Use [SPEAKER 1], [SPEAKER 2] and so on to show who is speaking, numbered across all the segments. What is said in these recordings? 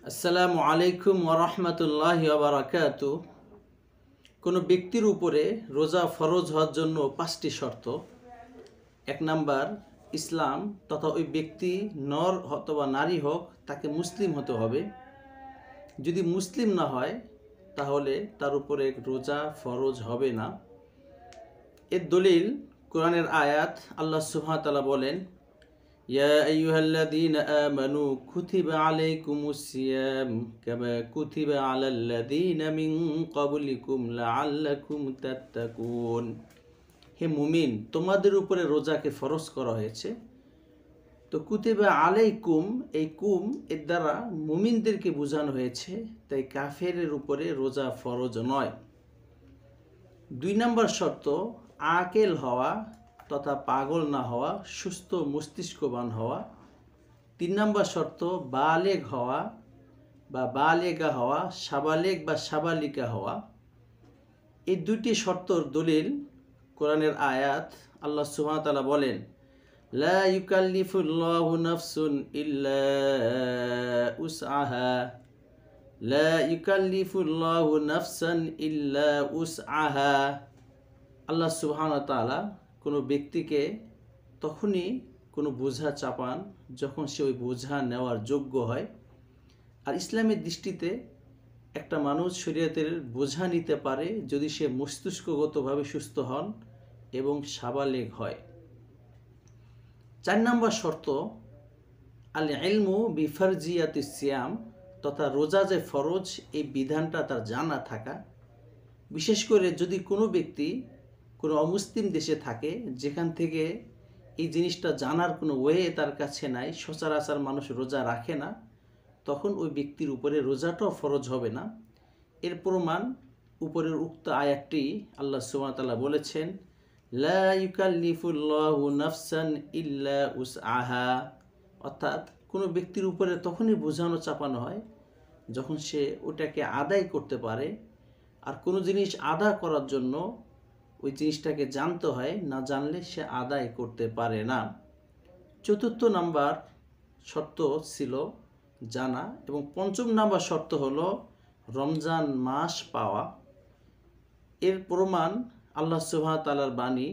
[SPEAKER 1] আসসালামু আলাইকুম ওয়া রাহমাতুল্লাহি ওয়া বারাকাতুহু। কোনো ব্যক্তির উপরে রোজা ফরজ হওয়ার জন্য 5টি শর্ত। 1 নাম্বার, ইসলাম তথা ওই ব্যক্তি নর অথবা নারী হোক, তাকে মুসলিম হতে হবে। যদি মুসলিম না হয় তাহলে তার উপরে রোজা ফরজ হবে না। এর দলিল কোরআনের আয়াত। আল্লাহ সুবহানাহু ওয়া তাআলা বলেন, ইয়া আইয়ুহাল্লাযীনা আমানু কুতিবা আলাইকুমুস সিয়াম কামা কুতিবা আলাল্লাযীনা মিন ক্বাবলিকুম লাআল্লাকুম তাত্তাকুন। হে মুমিন, তোমাদের উপরে রোজাকে ফরজ করা হয়েছে। তো কুতিবা আলাইকুম, এই কুম এর দ্বারা মুমিনদেরকে বোঝানো হয়েছে, তাই কাফেরের উপরে রোজা ফরজ নয়। 2 নম্বর শর্ত, আকেল হওয়া তথা পাগল না হওয়া, সুস্থ মস্তিষ্কবান হওয়া। 3 নম্বর শর্ত, বালেগ হওয়া বা বালেগা হওয়া, সাবালেগ বা সাবালিকা হওয়া। এই 2টি শর্তর দলিল কোরআনের আয়াত। আল্লাহ সুবহানাহু ওয়া তাআলা বলেন, লা ইউকাল্লিফুল্লাহু নাফসুন ইল্লা উসআহা, লা ইউকাল্লিফুল্লাহু নাফসান ইল্লা উসআহা। আল্লাহ সুবহানাহু ওয়া তাআলা কোনো ব্যক্তিকে তখনই কোনো বোঝা চাপান যখন সে ওই বোঝা নেওয়ার যোগ্য হয়। আর ইসলামের দৃষ্টিতে একটা মানুষ শরীয়তের বোঝা নিতে পারে যদি সে মস্তিষ্কগতভাবে সুস্থ হন এবং সাবালেগ হয়। 4 নম্বর শর্ত, আল ইলমু বিফারজিয়াতিস সিয়াম, তথা রোজা যে ফরজ এই বিধানটা তার জানা থাকা। বিশেষ করে যদি কোনো ব্যক্তি কোনো অমুসলিম দেশে থাকে যেখান থেকে এই জিনিসটা জানার কোনো ওয়ে তার কাছে নাই, সচরাচর মানুষ রোজা রাখে না, তখন ওই ব্যক্তির উপরে রোজাটাও ফরজ হবে না। এর প্রমাণ উপরের উক্ত আয়াতটি। আল্লাহ সুবহানাহু ওয়া তাআলা বলেছেন, লা ইউকাল্লিফুল্লাহু নাফসান ইল্লা উসআহা। অর্থাৎ কোনো ব্যক্তির উপরে তখনই বোঝানো চাপানো হয় যখন সে ওটাকে আদায় করতে পারে। আর কোনো জিনিস আদায় করার জন্য ওই জিনিসটাকে জানতে হয়, না জানলে সে আদায় করতে পারে না। 4 নাম্বার শর্ত ছিল জানা, এবং 5 নাম্বার শর্ত হলো রমজান মাস পাওয়া। এর প্রমাণ আল্লাহ সুবহানাহু ওয়া তাআলার বাণী।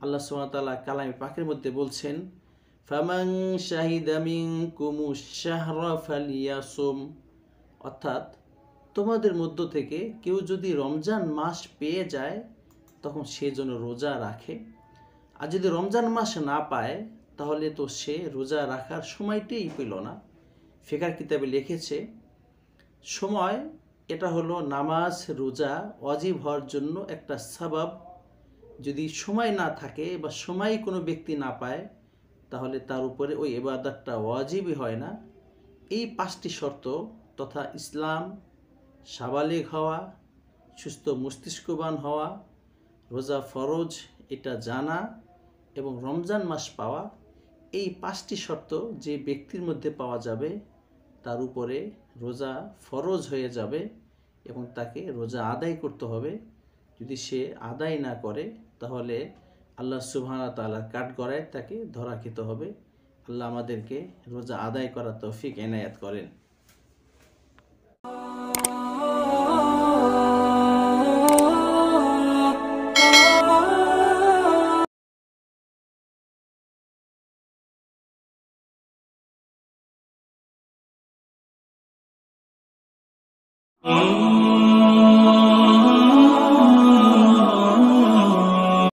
[SPEAKER 1] আল্লাহ সুবহানাহু ওয়া তাআলা কালামে পাকের মধ্যে বলছেন, ফামান শাহিদা মিনকুমুশ শাহরা ফালিয়াসুম। অর্থাৎ তোমাদের মধ্য থেকে কেউ যদি রমজান মাস পেয়ে যায় তখন সে যেন রোজা রাখে। আর যদি রমজান মাস না পায় তাহলে তো সে রোজা রাখার সময়টাই পেল না। ফিকাহ কিতাবে লিখেছে, সময় এটা হলো নামাজ রোজা ওয়াজিব হওয়ার জন্য একটা সাবাব। যদি সময় না থাকে বা সময় কোনো ব্যক্তি না পায় তাহলে তার উপরে ওই ইবাদতটা ওয়াজিবই হয় না। এই 5টি শর্ত তথা ইসলাম, সাবালেগ হওয়া, সুস্থ মস্তিষ্কবান হওয়া, রোজা ফরজ এটা জানা এবং রমজান মাস পাওয়া, এই 5টি শর্ত যে ব্যক্তির মধ্যে পাওয়া যাবে তার উপরে রোজা ফরজ হয়ে যাবে এবং তাকে রোজা আদায় করতে হবে। যদি সে আদায় না করে তাহলে আল্লাহ সুবহানাহু ওয়া তাআলার কাঠগড়ায় তাকে ধরা খেতে হবে। আল্লাহ আমাদেরকে রোজা আদায় করার তৌফিক এনায়েত করেন।
[SPEAKER 2] Oh